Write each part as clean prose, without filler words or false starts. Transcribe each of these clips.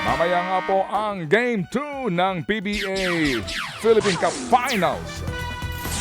Mamaya nga po ang Game 2 ng PBA Philippine Cup Finals.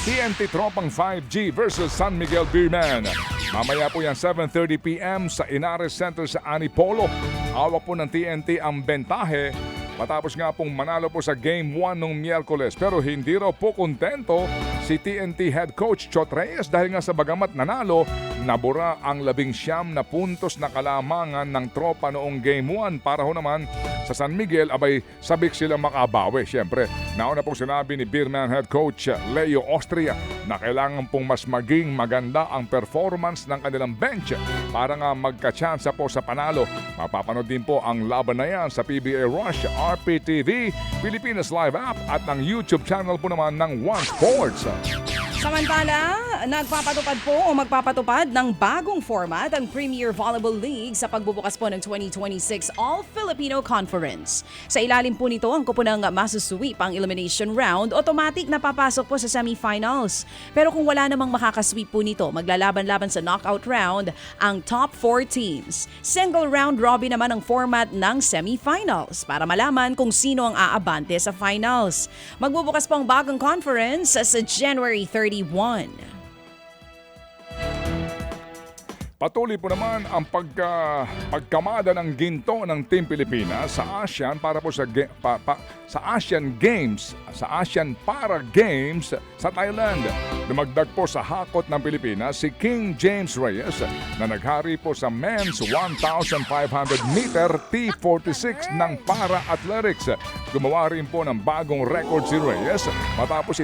TNT Tropang 5G versus San Miguel Beerman. Mamaya po yan 7:30 p.m. sa Inares Center sa Antipolo. Hawak po ng TNT ang bentahe matapos nga pong manalo po sa Game 1 nung Miyerkules. Pero hindi raw po kontento si TNT head coach Chot Reyes dahil nga sa bagamat nanalo, nabura ang 19 na puntos na kalamangan ng tropa noong Game 1. Para ho naman sa San Miguel, abay sabik sila makabawi. Siyempre, nauna pong sinabi ni Beerman head coach Leo Austria na kailangan pong mas maging maganda ang performance ng kanilang bench para nga magka-chance po sa panalo. Mapapanood din po ang laban na yan sa PBA Rush, RPTV, Pilipinas Live App at ang YouTube channel po naman ng One Sports. Samantala, nagpapatupad po o magpapatupad ng bagong format ang Premier Volleyball League sa pagbubukas po ng 2026 All-Filipino Conference. Sa ilalim po nito, ang kupunang masusweep ang elimination round, automatic na papasok po sa semifinals. Pero kung wala namang makakasweep po nito, maglalaban-laban sa knockout round ang top 4 teams. Single round robin naman ang format ng semifinals para malaman kung sino ang aabante sa finals. Magbubukas po ang bagong conference sa January 31. Patuloy po naman ang pagkamada ng ginto ng Team Pilipinas sa ASEAN para po sa Asian Games, sa Asian Para Games sa Thailand. Dumagdag po sa hakot ng Pilipinas si King James Reyes na naghari po sa men's 1,500 meter T46 ng Para Athletics. Gumawa rin po ng bagong record si Reyes matapos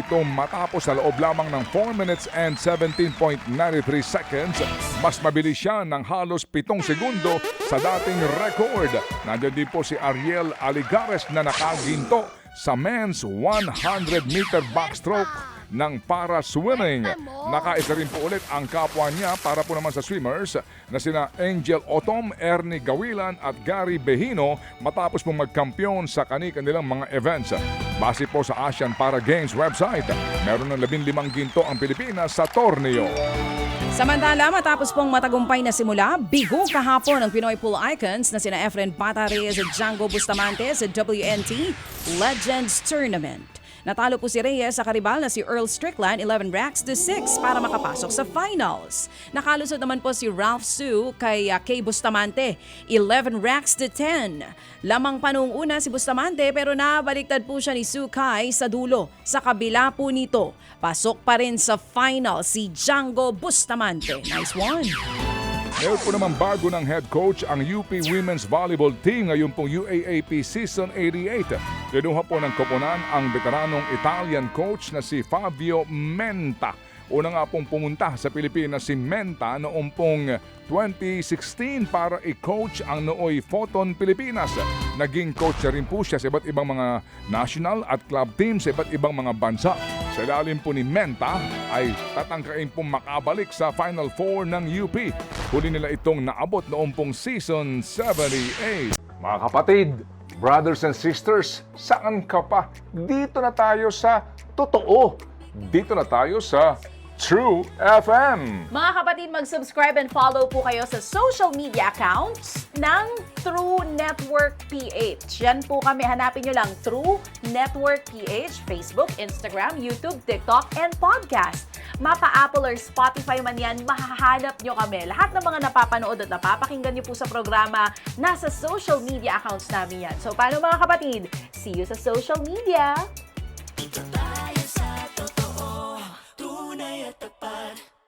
sa loob lamang ng 4 minutes and 17.93 seconds. Mas mabilis siya ng halos 7 segundo sa dating record. Nandiyan din po si Ariel Aligares na nakaginto sa men's 100 meter backstroke ng para swimming. Nakaisa rin po ulit ang kapwa niya para po naman sa swimmers na sina Angel Otom, Ernie Gawilan at Gary Behino matapos pong magkampiyon sa kanilang mga events. Base po sa Asian Para Games website, meron ng 15 ginto ang Pilipinas sa torneo. Samantala, matapos pong matagumpay na simula, bigo kahapon ang Pinoy Pool Icons na sina Efren Bata-Reyes at Django Bustamante sa WNT Legends Tournament. Natalo po si Reyes sa karibal na si Earl Strickland 11 racks to 6 para makapasok sa finals. Nakalusot naman po si Ralph Su kay Bustamante 11 racks to 10. Lamang pa noong una si Bustamante pero nabaliktad po siya ni Su Kai sa dulo. Sa kabila po nito, pasok pa rin sa final si Django Bustamante. Nice one! Meron po naman bago ng head coach ang UP Women's Volleyball Team ngayon pong UAAP Season 88. Kinuha po ng koponan ang veteranong Italian coach na si Fabio Menta. Una nga pong pumunta sa Pilipinas si Menta noong pong 2016 para i-coach ang nooy Photon Pilipinas. Naging coach na rin po siya sa iba't ibang mga national at club teams sa iba't ibang mga bansa. Sa ilalim po ni Menta ay tatangkain pong makabalik sa Final Four ng UP. Huli nila itong naabot noong pong Season 78. Mga kapatid, brothers and sisters, saan ka pa? Dito na tayo sa totoo. Dito na tayo sa True FM. Mga kapatid, mag-subscribe and follow po kayo sa social media accounts ng True Network PH. Yan po kami, hanapin nyo lang True Network PH, Facebook, Instagram, YouTube, TikTok, and podcast. Mapa Apple or Spotify man yan, mahahanap nyo kami. Lahat ng mga napapanood at napapakinggan nyo po sa programa, nasa social media accounts namin yan. So paano mga kapatid? See you sa social media!